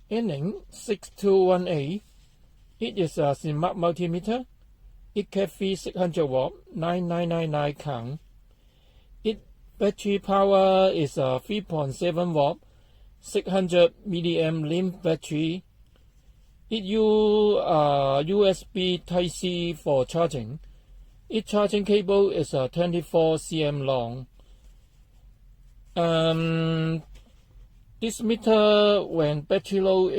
Aneng 621A. It is a smart multimeter. It carries 600 watt, 9999 count. Its battery power is 3.7 watt, 600 milliamp limb battery. It uses USB Type-C for charging. Its charging cable is 24 cm long. This meter, when battery low,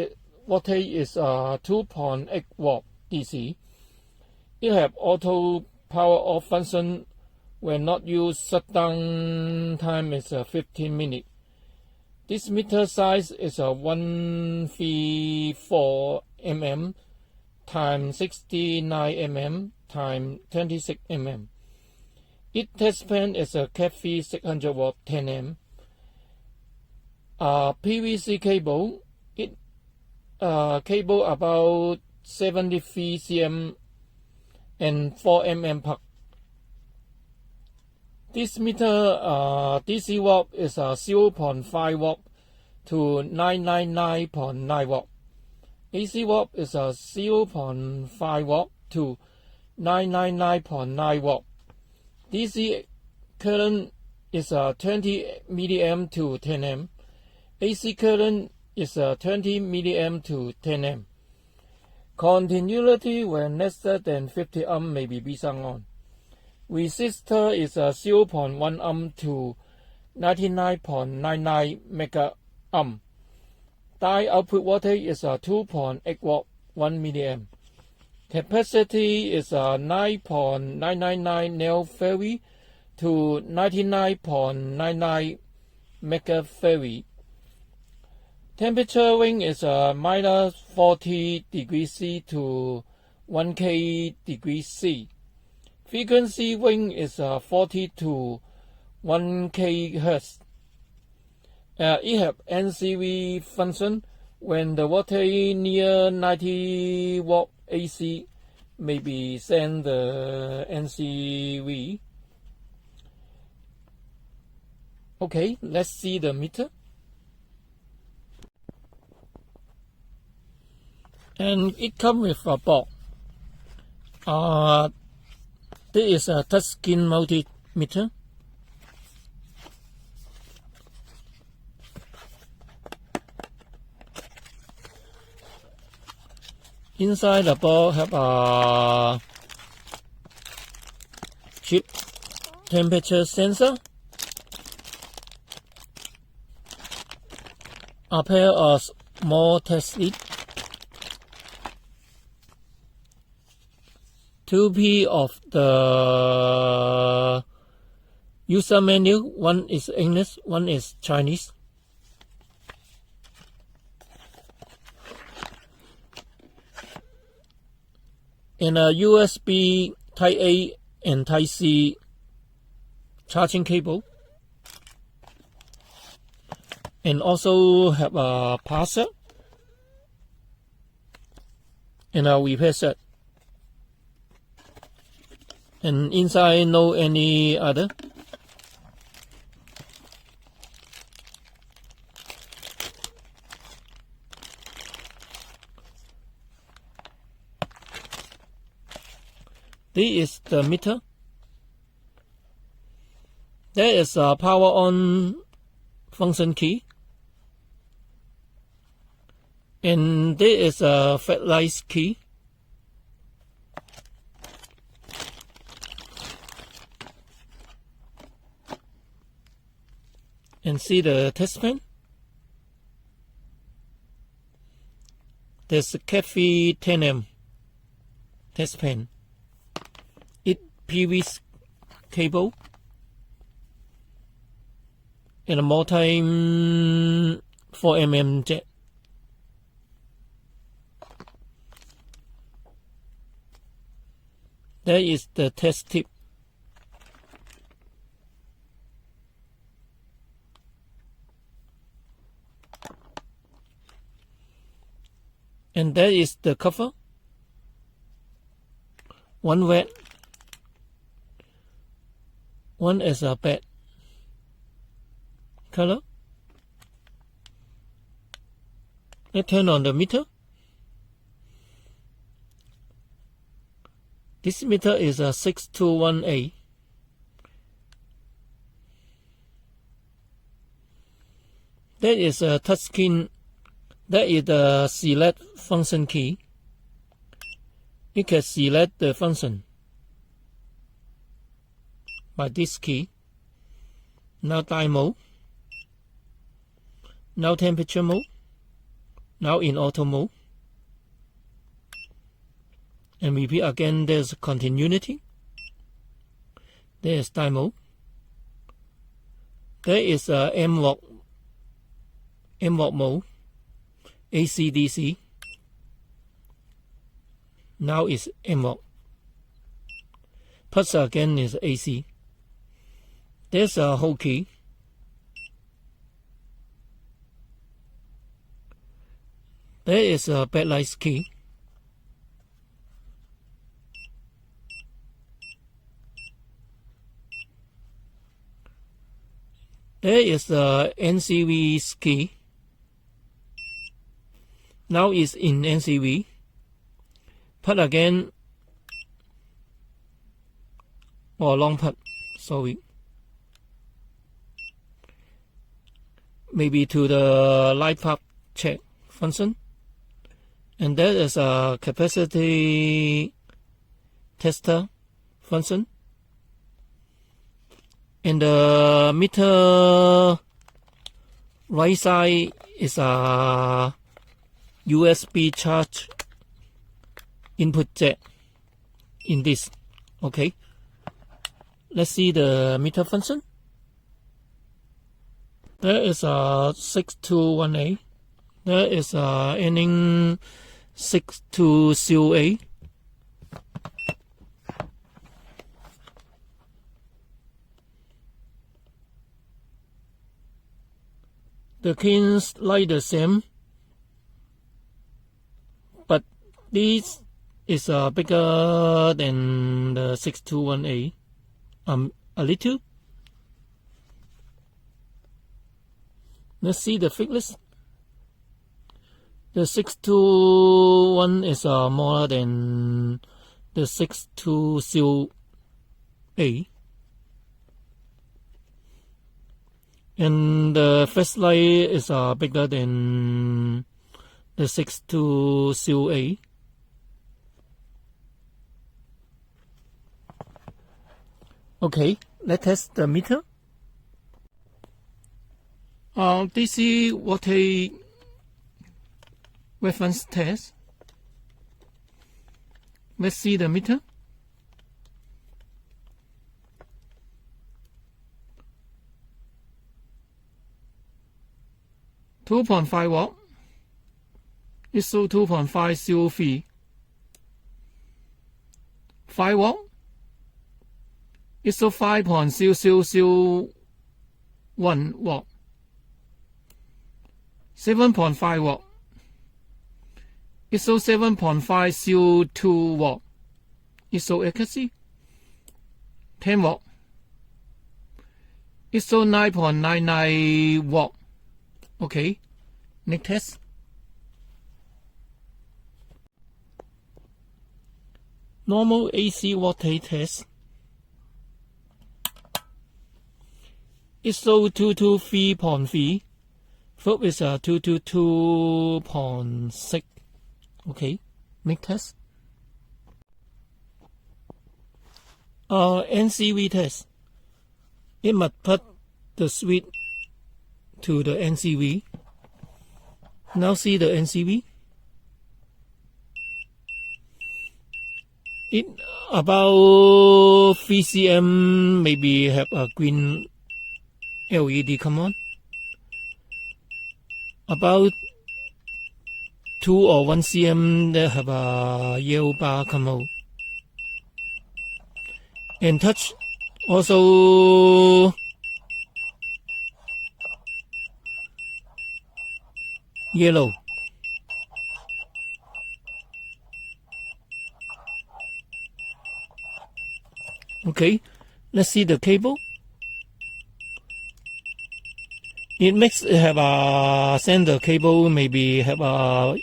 voltage is 2.8 watt DC. It have auto power off function. When not used, shutdown time is 15 minutes. This meter size is 134 mm times 69 mm times 26 mm. Its TESTPEN is a Cat-free 600 watt 10 amp. PVC cable. It cable about 73 cm and 4 mm plug. This meter DC watt is 0.5 watt to 999.9 watt. AC watt is 0.5 watt to 999.9 watt. DC current is 20 milliamp to 10 amp. AC current is 20 milliamp to 10 amp. Continuity when less than 50 ohm may be sung on. Resistor is 0.1 ohm to 99.99 mega ohm. Die output voltage is 2.8 watt 1 milliamp. Capacity is 9.999 nanofarad to 99.99 megafarad. Temperature range is minus 40 degrees C to 1K degrees C. Frequency range is 40 to 1K Hz. It have NCV function. When the voltage near 90 watt AC, may be send the NCV. Okay, let's see the meter. And it comes with a box. This is a touchscreen multimeter. Inside the box have a chip temperature sensor, a pair of small test leads, 2 pieces of the user manual. One is English, one is Chinese. And a USB Type A and Type C charging cable. And also have a power set and a repair set. And inside no any other. This is the meter. There is a power on function key. And there is a floodlight key. And see the TESTPEN. There's a Cat-free 10 amp TESTPEN. It PVC cable and a multi 4 mm jet. There is the test tip. And there is the cover. One red, one is a black color. Let's turn on the meter. This meter is a 621A. That is a touchscreen. That is the select function key. You can select the function by this key. Now time mode. Now temperature mode. Now in auto mode. And repeat again, there's continuity. There is time mode. There is a M-Walk mode. AC/DC. Now is M-Walk. Plus again is AC. There's a hold key. There is a backlight key. There is the NCV key. Now it's in NCV. Put again, or long put, sorry. Maybe to the light path check function. And there is a capacity tester function. And the meter right side is a USB charge input jack in this. Okay. Let's see the meter function. There is a 621A. There is a Aneng 621A. The keys like the same, but this is bigger than the 621A, a little. Let's see the thickness. The 621 is more than the 620A. And the flashlight is bigger than the 620A. Okay, let's test the meter. DC voltage reference test. Let's see the meter. (2.5 watt) ISO 2.5 COV. 5 watt ISO 5.0001 watt. 7.5 watt ISO 7.502 watt. ISO accuracy 10 watt ISO 9.99 watt. Okay, next test. Normal AC voltage test. ISO 223.3. Float is 222.6. Okay, next test. NCV test. It must put the switch to the NCV. Now see the NCV. It about 3 cm maybe have a green LED come on. About 2 or 1 cm they have a yellow bar come out. And touch also yellow. Okay, let's see the cable. It makes have a sender cable, maybe have a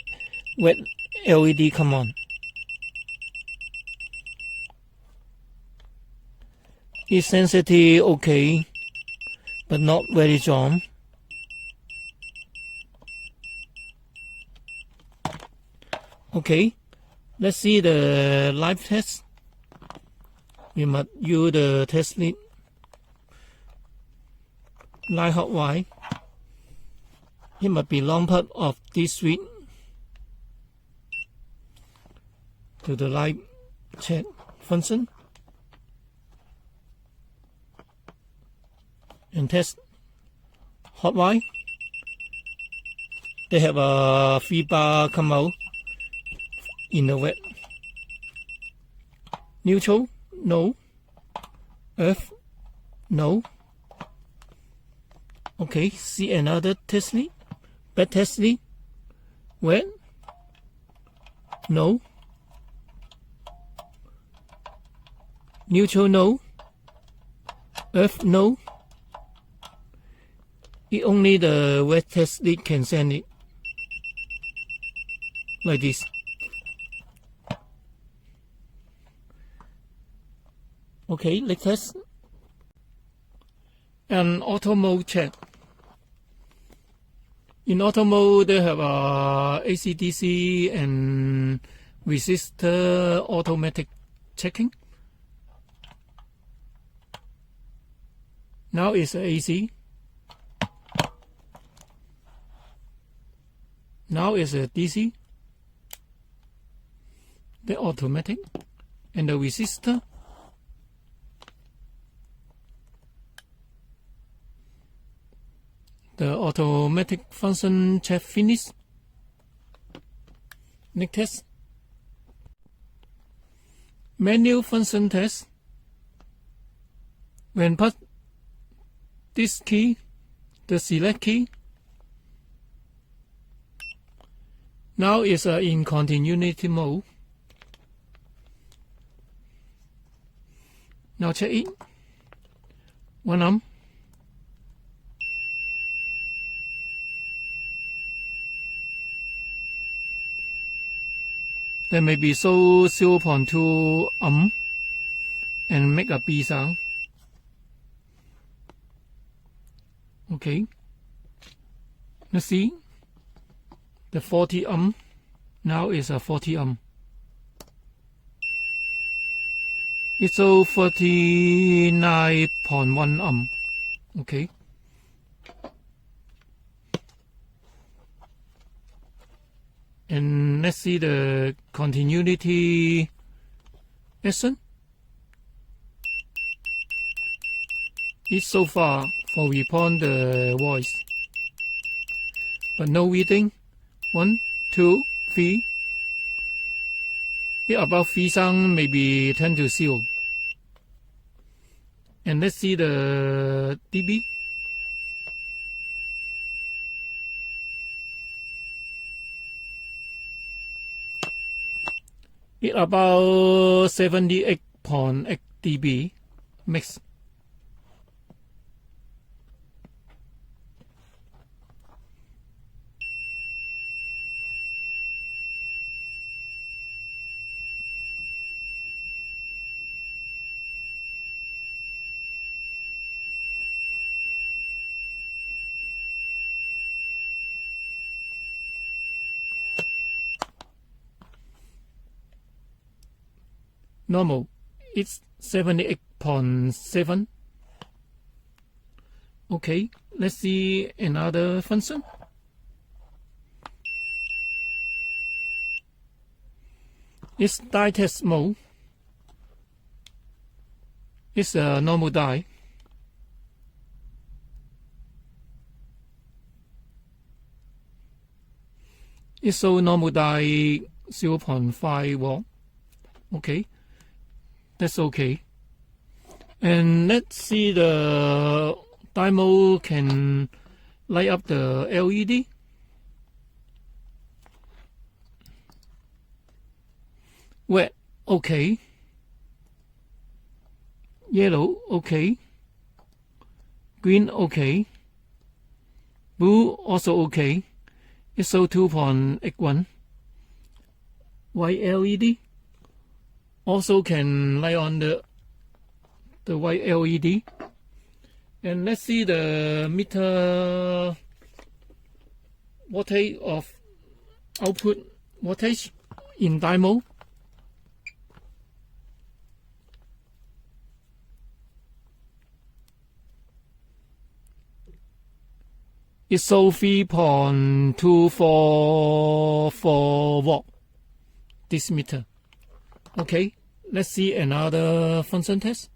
wet LED come on. Its sensitivity okay, but not very strong. Okay, let's see the live test. We must use the test lead. Light hot wire. It must be long part of this switch to the light check function and test hot wire. They have a feedback come out in the wet. Neutral, no. Earth, no. Okay, see another test lead. Bad test lead. Wet, no. Neutral, no. Earth, no. It only the wet test lead can send it. Like this. Okay, let's test. And auto mode check. In auto mode, they have AC/DC and resistor automatic checking. Now it's AC. Now it's a DC. The automatic and the resistor. The automatic function check finish. Next test. Manual function test. When put this key, the select key. Now it's in continuity mode. Now check it. 1 ohm. There may be so 0.2 ohm and make a B sound. Okay. Let's see. The 40 ohm now is a 40 ohm. It's so 49.1 ohm. Okay. And let's see the continuity action. It's so far for respond the voice, but no reading. 1, 2, 3. Here about 3 sound maybe 10 to 0. And let's see the dB. It about 78.8 dB max. Normal, it's 78.7. Okay, let's see another function. It's die test mode. It's a normal die. It's so normal die 0.5 watt. Okay. That's okay. And let's see the demo can light up the LED. Red, okay. Yellow, okay. Green, okay. Blue also okay. ISO 2.81. White LED also can light on the white LED. And let's see the meter voltage of output voltage in demo. ISO 3.244 watt. This meter. Okay, let's see another function test.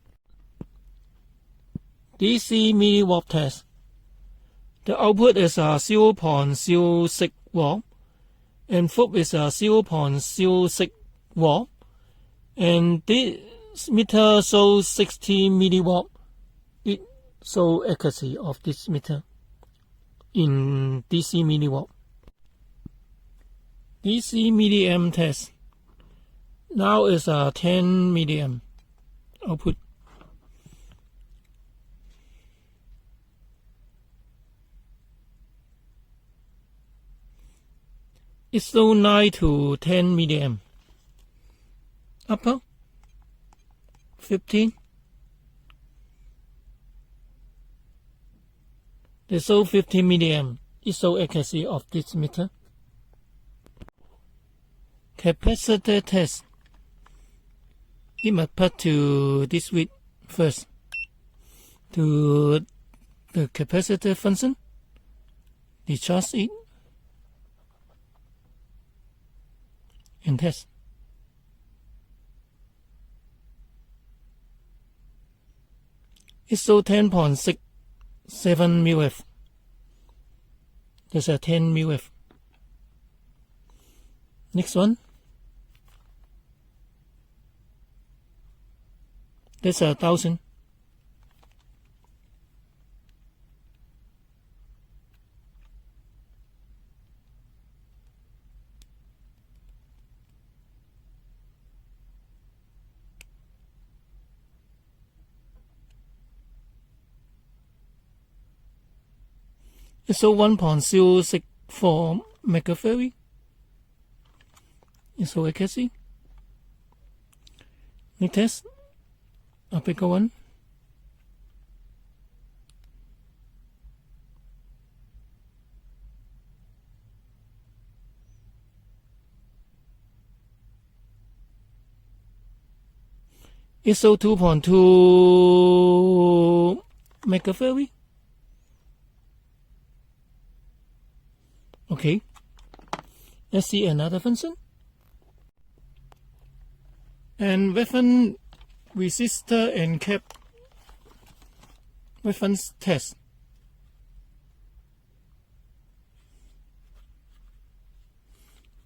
DC milliwatt test. The output is 0.06 watt, and input is 0.06 watt, and this meter shows 60 milliwatt. It shows accuracy of this meter in DC milliwatt. DC milliamp test. Now is 10 milliamp output. ISO 9 to 10 milliamp. Upper 15. They show 15 milliamp. ISO accuracy of this meter. Capacitor test. It must put to this switch first to the capacitor function. Discharge it and test. ISO 10.67 mF. There's a 10 mF. Next one. That's 1,000. ISO 1.064 megafarad. ISO accuracy. Next test. A bigger one. ISO 2.2 megafarad. Okay. Let's see another function. And weapon resistor and cap reference test.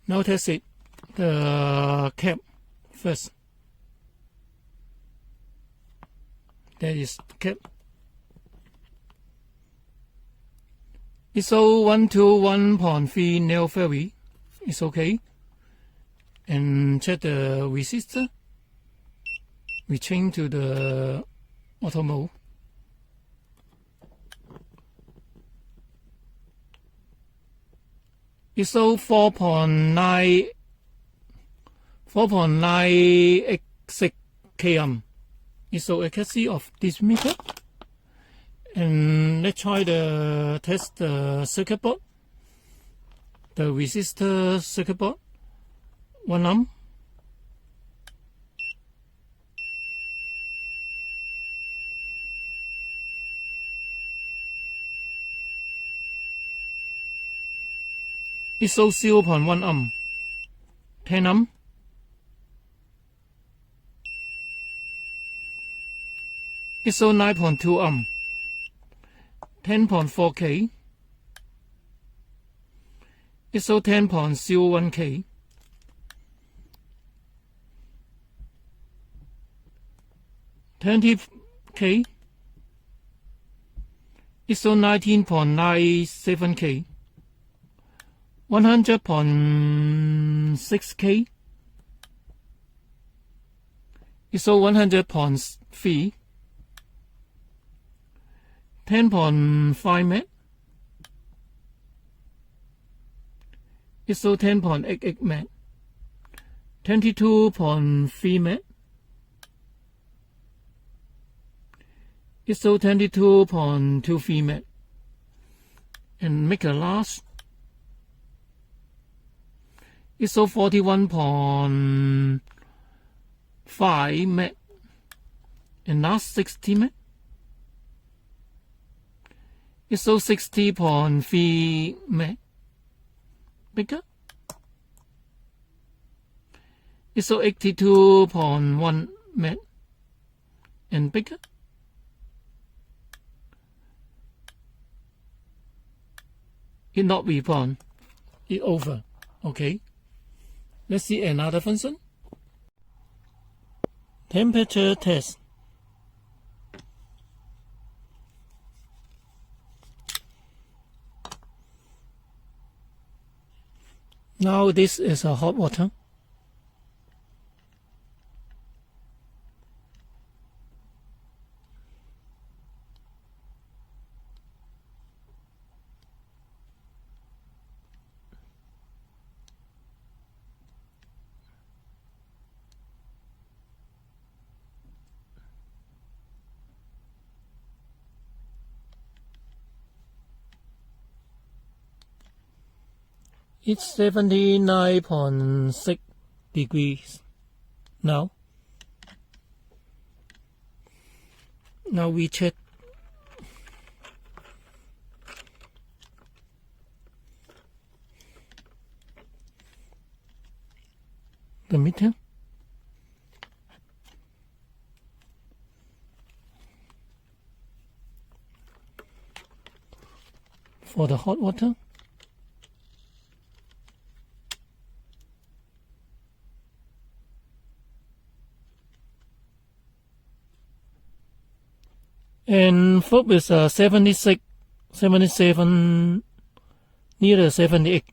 Now test it. The cap first. That is the cap. ISO 121.3 nanofarad is okay. And check the resistor. We change to the auto mode. ISO 4.986 km. ISO accuracy of this meter. And let's try the test the circuit board. The resistor circuit board. 1 ohm. ISO 0.1 ohm. 10 ohm. ISO 9.2 ohm. 10.4 K. ISO 10.01 K. 20 K. ISO 19.97 K. 100.6 K. ISO 100.3. 10.5 Met. ISO 10.88 Met, 22.3 Met, ISO 22.23 Met, and make the last ISO 41.5 Met, and last 60 Met, ISO 60.3 Met, bigger, ISO 82.1 Met, and bigger. It not respond, it over. Okay, let's see another function. Temperature test. Now this is a hot water. It's 79.6 degrees now. Now we check the meter. For the hot water. And fob is 76, 77, near 78.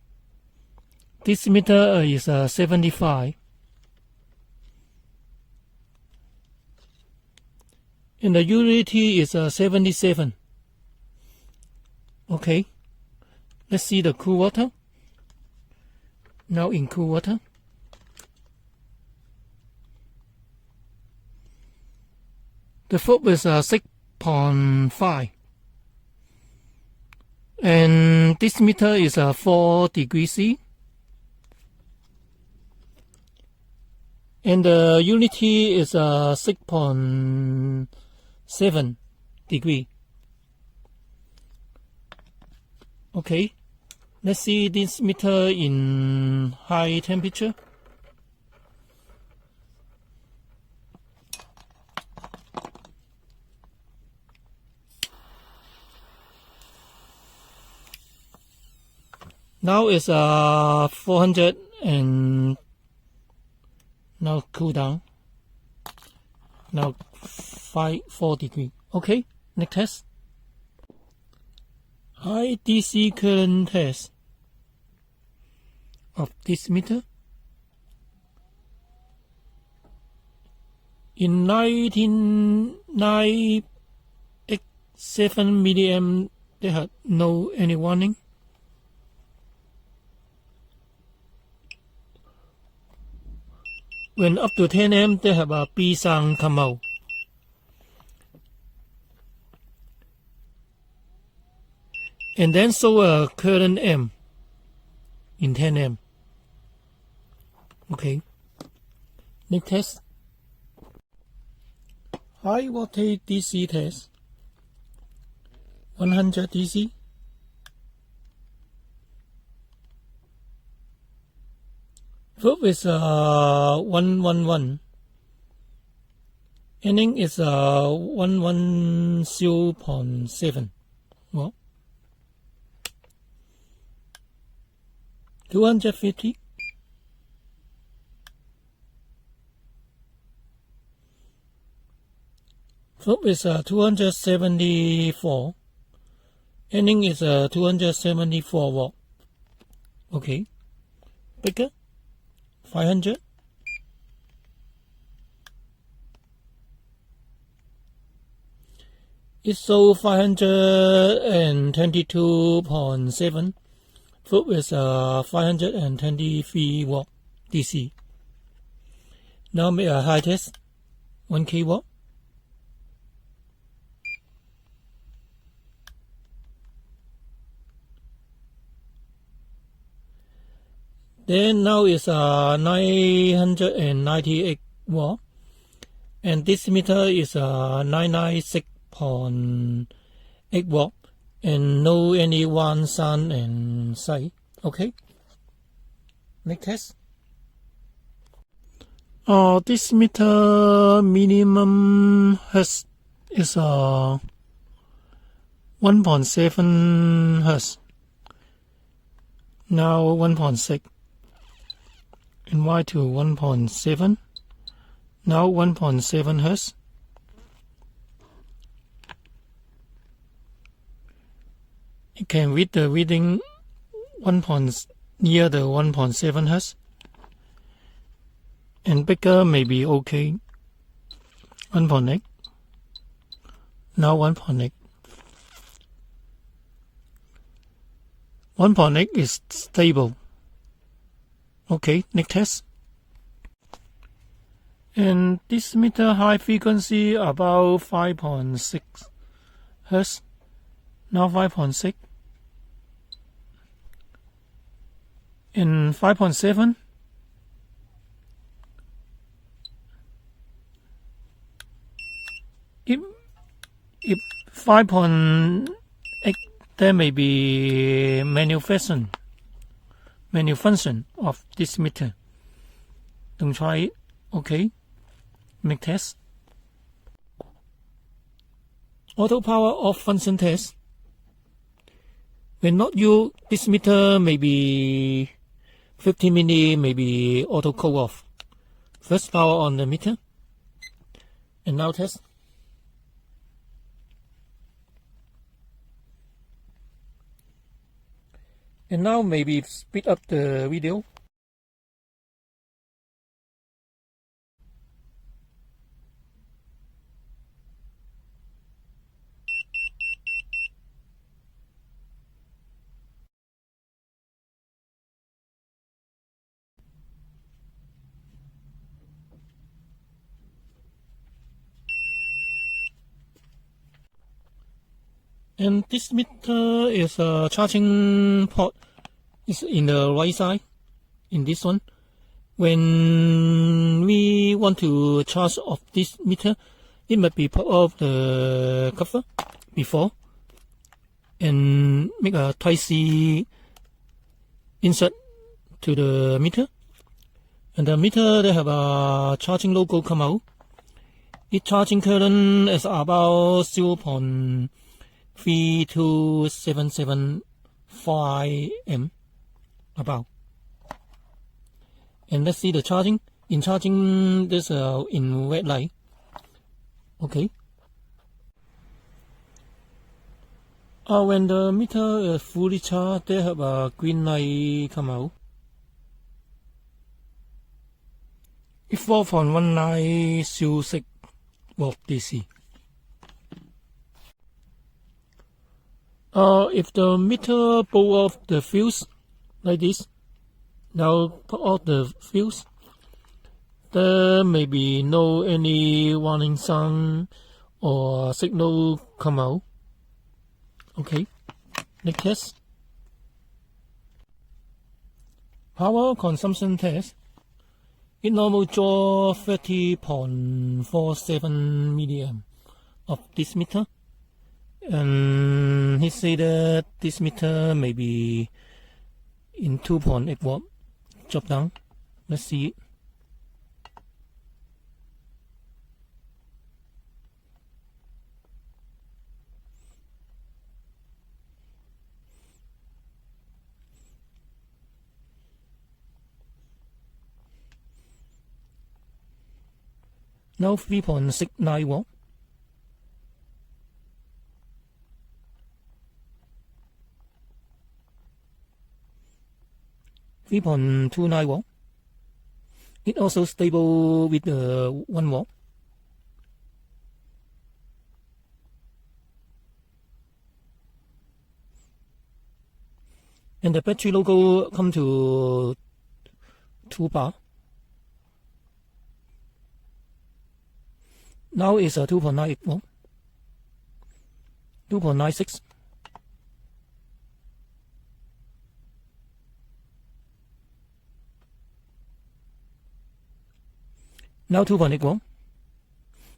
This meter is 75. And the unity is 77. Okay, let's see the cool water. Now in cool water. The fob is 6.5, and this meter is 4 degrees C, and the unity is 6.7 degree. Okay, let's see this meter in high temperature. Now it's 400 and now cool down. Now 4 degree. Okay, next test. High DC current test of this meter. In 1997 milliamp, they had no any warning. When up to 10 amp, they have a B sound come out. And then show a current M in 10 amp. Okay. Next test. High voltage DC test. 100 DC. Fob is 111. Aneng is 110.7. Well, 250. Fob is 274. Aneng is 274 watt. Okay. Bigger. 500. ISO 522.7 Float is 523 watt DC. Now make a high test, 1K watt. Then now is 998 watt, and this meter is 996.8 watt, and no any one sun and sight. Okay. Next test. This meter minimum hertz is 1.7 hertz. Now 1.6. And Y to 1.7. Now 1.7 hertz. You can read the reading near the 1.7 hertz. And bigger may be okay. 1.8. Now 1.8. 1.8 is stable. Okay, next test. And this meter high frequency about 5.6 hertz. Now 5.6. And 5.7. If 5.8, there may be malfunction of this meter. Don't try it. Okay. Make test. Auto power off function test. When not used, this meter may be 15 minutes, maybe auto cool off. First power on the meter. And now test. And now maybe speed up the video. And this meter is a charging port. It's in the right side, in this one. When we want to charge off this meter, it must be put off the cover before and make a Type-C insert to the meter. And the meter, they have a charging logo come out. Its charging current is about 0.32775 amp. About. And let's see the charging. In charging, this in red light. Okay. When the meter is fully charged, they have a green light come out. It's 4.1906 watt DC. If the meter blow off the fuse like this, now put off the fuse, there may be no any warning sign or signal come out. Okay, next test. Power consumption test. It normally draw 30.47 milliamp of this meter. And he said that this meter may be in 2.8 watt. Drop down. Let's see it. Now 3.69 watt. .29 watt. It also stable with 1 watt. And the battery logo come to 2 bar. Now it's a 2.98 volt, 2.96. Now 2.8 volt.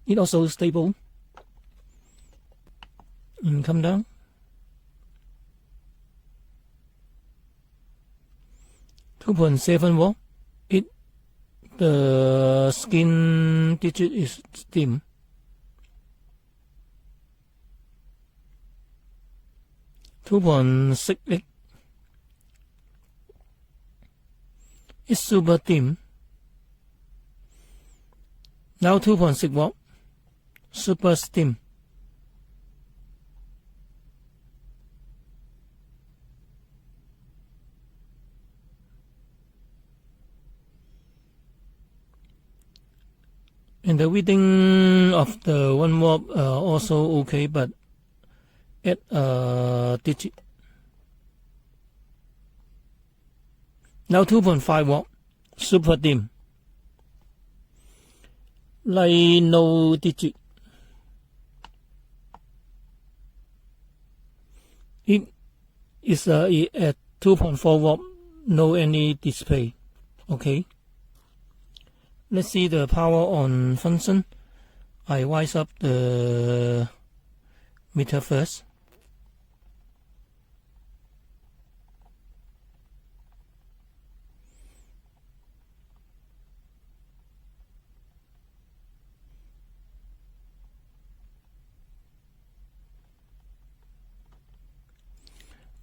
It also stable and come down. $2.7 volt. The skin digit is dim. $2.68. It's super dim. Now 2.6 volt. Super dim. And the reading of the 1 watt also okay, but at a digit. Now 2.5 watt, super dim. Like no digit. It is at 2.4 watt, no any display. Okay. Let's see the power on function. I wise up the meter first.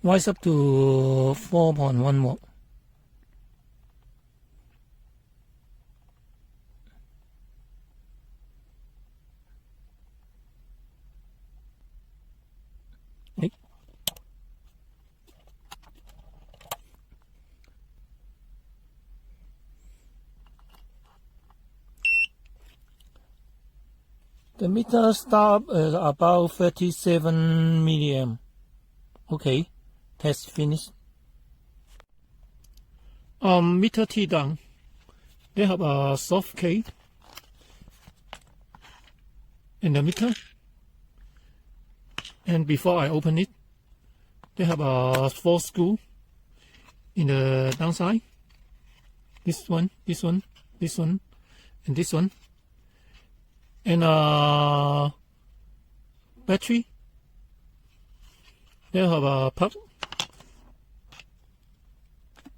Wise up to 4.1 watt. The meter start at about 37 milliamp. Okay, test finished. Meter teardown. They have a soft case in the meter. And before I open it, they have a 4 screw in the downside. This one, this one, this one, and this one. And battery. They have a plug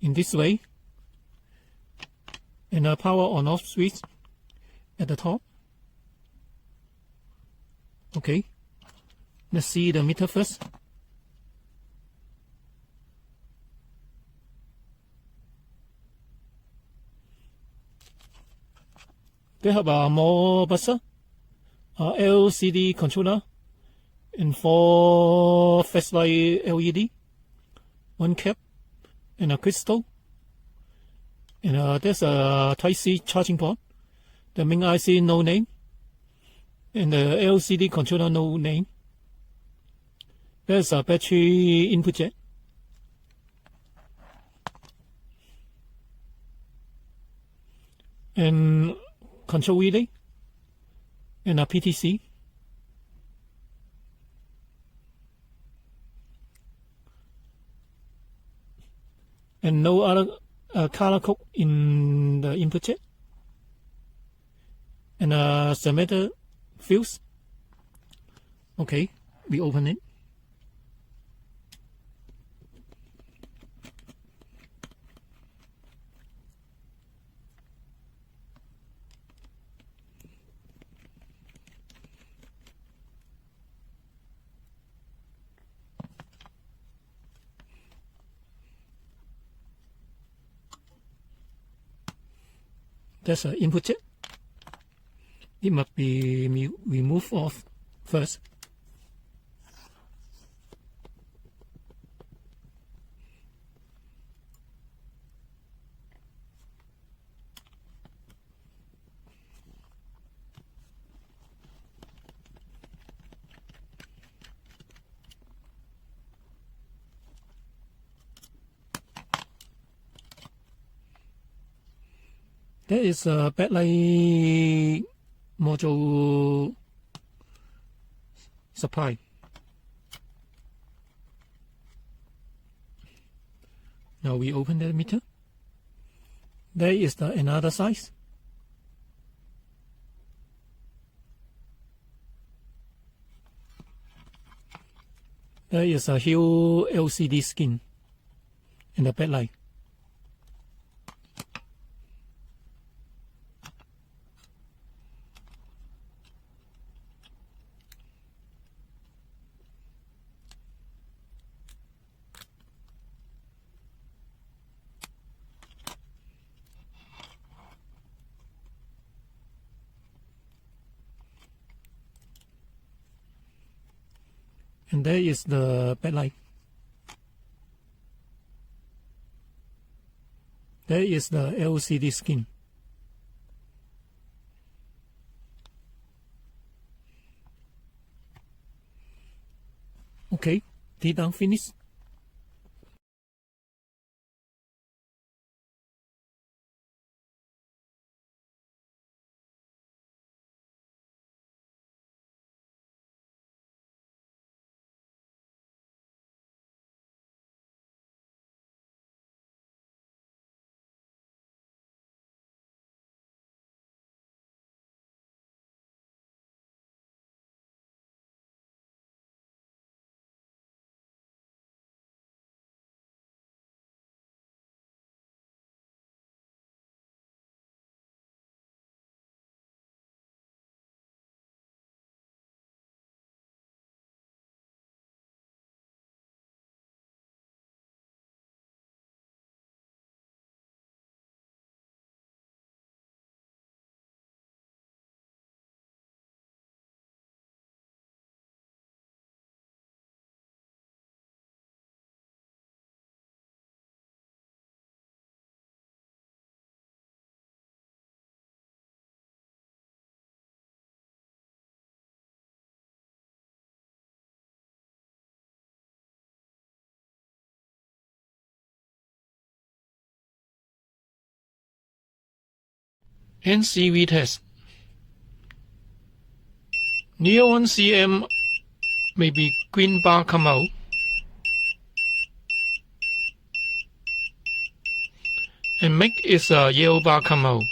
in this way, and a power on off switch at the top. Okay, let's see the meter first. They have a more buzzer, LCD controller, and 4 flashlight LED, 1 cap, and a crystal. And there's a Type-C charging port. The main IC no name, and the LCD controller no name. There's a battery input jack. And control relay, and a PTC. And no other color code in the input jack. And a submitter fuse. Okay, we open it. That's an input jack. It must be removed off first. There is a backlight module supply. Now we open the meter. There is another size. There is a huge LCD skin in the backlight. And there is the backlight. There is the LCD skin. Okay, teardown finished. NCV test. Near 1 cm, maybe green bar come out. And make is a yellow bar come out.